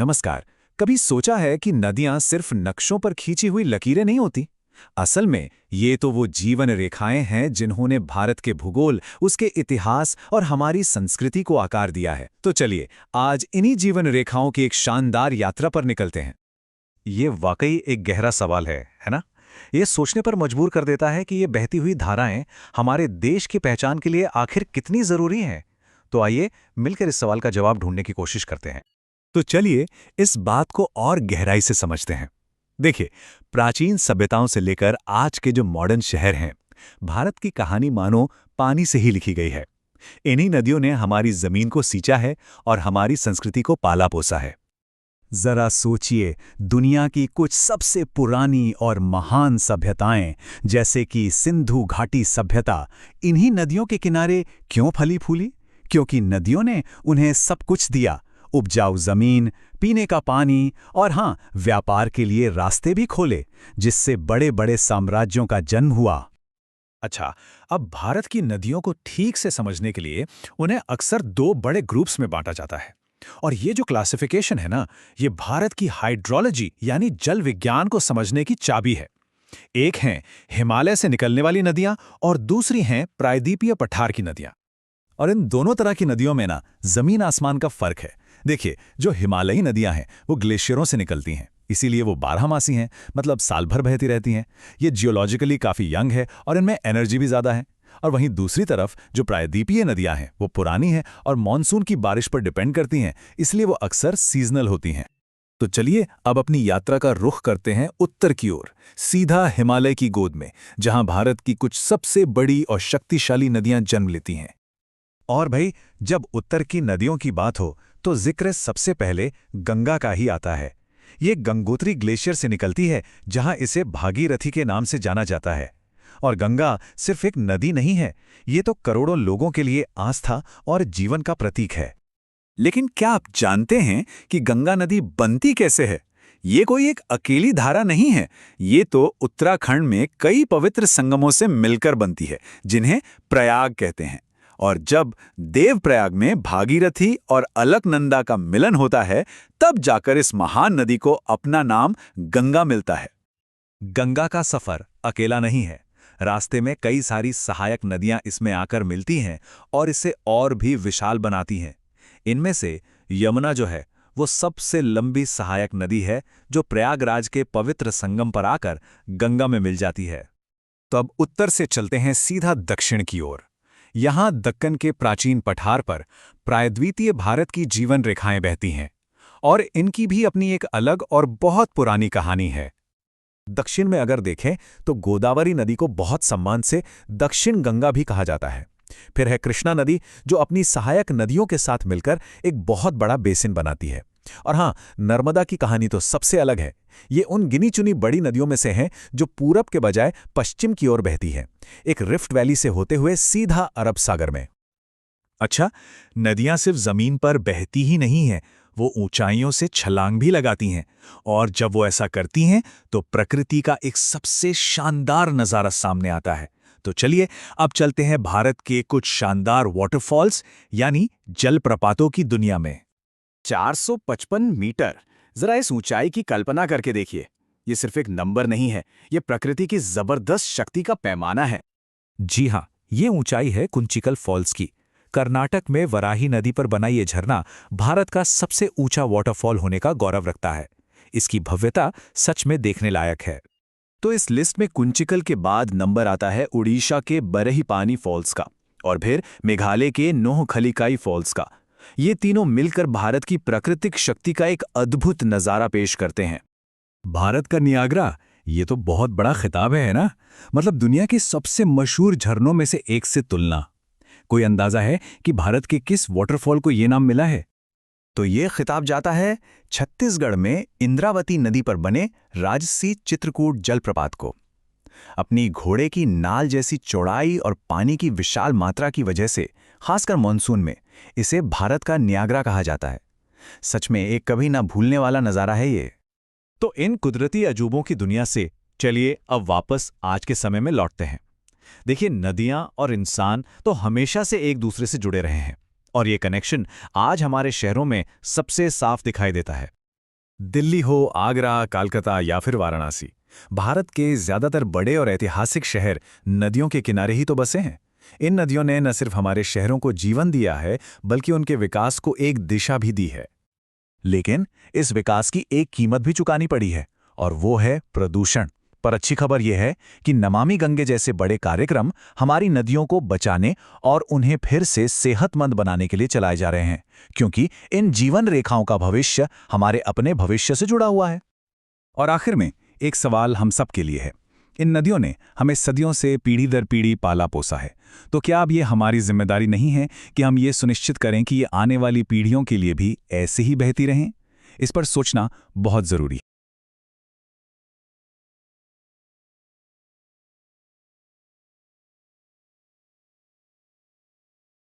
नमस्कार। कभी सोचा है कि नदियां सिर्फ नक्शों पर खींची हुई लकीरें नहीं होती? असल में ये तो वो जीवन रेखाएं हैं जिन्होंने भारत के भूगोल, उसके इतिहास और हमारी संस्कृति को आकार दिया है। तो चलिए आज इन्हीं जीवन रेखाओं की एक शानदार यात्रा पर निकलते हैं। ये वाकई एक गहरा सवाल है ना? ये सोचने पर मजबूर कर देता है कि ये बहती हुई धाराएं हमारे देश की पहचान के लिए आखिर कितनी जरूरी हैं। तो आइए मिलकर इस सवाल का जवाब ढूंढने की कोशिश करते हैं। तो चलिए इस बात को और गहराई से समझते हैं। देखिए, प्राचीन सभ्यताओं से लेकर आज के जो मॉडर्न शहर हैं, भारत की कहानी मानो पानी से ही लिखी गई है। इन्हीं नदियों ने हमारी जमीन को सींचा है और हमारी संस्कृति को पाला पोसा है। जरा सोचिए, दुनिया की कुछ सबसे पुरानी और महान सभ्यताएं जैसे कि सिंधु घाटी सभ्यता इन्हीं नदियों के किनारे क्यों फली फूली? क्योंकि नदियों ने उन्हें सब कुछ दिया, उपजाऊ जमीन, पीने का पानी और हाँ, व्यापार के लिए रास्ते भी खोले, जिससे बड़े बड़े साम्राज्यों का जन्म हुआ। अच्छा, अब भारत की नदियों को ठीक से समझने के लिए उन्हें अक्सर दो बड़े ग्रुप्स में बांटा जाता है। और ये जो क्लासिफिकेशन है ना, ये भारत की हाइड्रोलॉजी यानी जल विज्ञान को समझने की चाबी है। एक हैं हिमालय से निकलने वाली नदियां और दूसरी हैं प्रायद्वीपीय पठार की नदियां। और इन दोनों तरह की नदियों में ना जमीन आसमान का फर्क है। देखिए, जो हिमालयी नदियां हैं वो ग्लेशियरों से निकलती हैं, इसीलिए वो बारहमासी हैं, मतलब साल भर बहती रहती हैं। ये जियोलॉजिकली काफ़ी यंग है और इनमें एनर्जी भी ज़्यादा है। और वहीं दूसरी तरफ जो प्रायद्वीपीय नदियां हैं वो पुरानी हैं और मानसून की बारिश पर डिपेंड करती हैं, इसलिए वो अक्सर सीजनल होती हैं। तो चलिए अब अपनी यात्रा का रुख करते हैं उत्तर की ओर, सीधा हिमालय की गोद में, जहां भारत की कुछ सबसे बड़ी और शक्तिशाली नदियां जन्म लेती हैं। और भाई, जब उत्तर की नदियों की बात हो तो जिक्र सबसे पहले गंगा का ही आता है। ये गंगोत्री ग्लेशियर से निकलती है, जहां इसे भागीरथी के नाम से जाना जाता है। और गंगा सिर्फ एक नदी नहीं है, ये तो करोड़ों लोगों के लिए आस्था और जीवन का प्रतीक है। लेकिन क्या आप जानते हैं कि गंगा नदी बनती कैसे है? ये कोई एक अकेली धारा नहीं है, ये तो उत्तराखंड में कई पवित्र संगमों से मिलकर बनती है, जिन्हें प्रयाग कहते हैं। और जब देवप्रयाग में भागीरथी और अलकनंदा का मिलन होता है, तब जाकर इस महान नदी को अपना नाम गंगा मिलता है। गंगा का सफर अकेला नहीं है, रास्ते में कई सारी सहायक नदियां इसमें आकर मिलती हैं और इसे और भी विशाल बनाती हैं। इनमें से यमुना जो है वो सबसे लंबी सहायक नदी है, जो प्रयागराज के पवित्र संगम पर आकर गंगा में मिल जाती है। तो अब उत्तर से चलते हैं सीधा दक्षिण की ओर। यहाँ दक्कन के प्राचीन पठार पर प्रायद्वीपीय भारत की जीवन रेखाएं बहती हैं और इनकी भी अपनी एक अलग और बहुत पुरानी कहानी है। दक्षिण में अगर देखें तो गोदावरी नदी को बहुत सम्मान से दक्षिण गंगा भी कहा जाता है। फिर है कृष्णा नदी, जो अपनी सहायक नदियों के साथ मिलकर एक बहुत बड़ा बेसिन बनाती है। और हाँ, नर्मदा की कहानी तो सबसे अलग है। ये उन गिनी चुनी बड़ी नदियों में से है जो पूरब के बजाय पश्चिम की ओर बहती है, एक रिफ्ट वैली से होते हुए सीधा अरब सागर में। अच्छा, नदियां सिर्फ जमीन पर बहती ही नहीं हैं, वो ऊंचाइयों से छलांग भी लगाती हैं। और जब वो ऐसा करती हैं तो प्रकृति का एक सबसे शानदार नज़ारा सामने आता है। तो चलिए अब चलते हैं भारत के कुछ शानदार वाटरफॉल्स यानी जलप्रपातों की दुनिया में। 455 मीटर, जरा इस ऊंचाई की कल्पना करके देखिए। ये सिर्फ एक नंबर नहीं है, ये प्रकृति की जबरदस्त शक्ति का पैमाना है। जी हाँ, ये ऊंचाई है कुंचिकल फॉल्स की। कर्नाटक में वराही नदी पर बना ये झरना भारत का सबसे ऊंचा वाटरफॉल होने का गौरव रखता है। इसकी भव्यता सच में देखने लायक है। तो इस लिस्ट में कुंचिकल के बाद नंबर आता है उड़ीसा के बरहीपानी फॉल्स का और फिर मेघालय के नोहखलिकाई फॉल्स का। ये तीनों मिलकर भारत की प्राकृतिक शक्ति का एक अद्भुत नजारा पेश करते हैं। भारत का नियाग्रा, ये तो बहुत बड़ा खिताब है ना? मतलब दुनिया के सबसे मशहूर झरनों में से एक से तुलना। कोई अंदाजा है कि भारत के किस वाटरफॉल को ये नाम मिला है? तो ये खिताब जाता है छत्तीसगढ़ में इंद्रावती नदी पर बने राजसी चित्रकूट जलप्रपात को। अपनी घोड़े की नाल जैसी चौड़ाई और पानी की विशाल मात्रा की वजह से, खासकर मानसून में, इसे भारत का नियाग्रा कहा जाता है। सच में एक कभी ना भूलने वाला नज़ारा है ये। तो इन कुदरती अजूबों की दुनिया से चलिए अब वापस आज के समय में लौटते हैं। देखिए, नदियां और इंसान तो हमेशा से एक दूसरे से जुड़े रहे हैं और ये कनेक्शन आज हमारे शहरों में सबसे साफ दिखाई देता है। दिल्ली हो, आगरा, कलकत्ता या फिर वाराणसी, भारत के ज्यादातर बड़े और ऐतिहासिक शहर नदियों के किनारे ही तो बसे हैं। इन नदियों ने न सिर्फ हमारे शहरों को जीवन दिया है, बल्कि उनके विकास को एक दिशा भी दी है। लेकिन इस विकास की एक कीमत भी चुकानी पड़ी है, और वो है प्रदूषण। पर अच्छी खबर यह है कि नमामि गंगे जैसे बड़े कार्यक्रम हमारी नदियों को बचाने और उन्हें फिर से सेहतमंद बनाने के लिए चलाए जा रहे हैं, क्योंकि इन जीवन रेखाओं का भविष्य हमारे अपने भविष्य से जुड़ा हुआ है। और आखिर में एक सवाल हम सब के लिए है। इन नदियों ने हमें सदियों से पीढ़ी दर पीढ़ी पाला पोसा है, तो क्या अब ये हमारी जिम्मेदारी नहीं है कि हम ये सुनिश्चित करें कि ये आने वाली पीढ़ियों के लिए भी ऐसे ही बहती रहें? इस पर सोचना बहुत जरूरी है।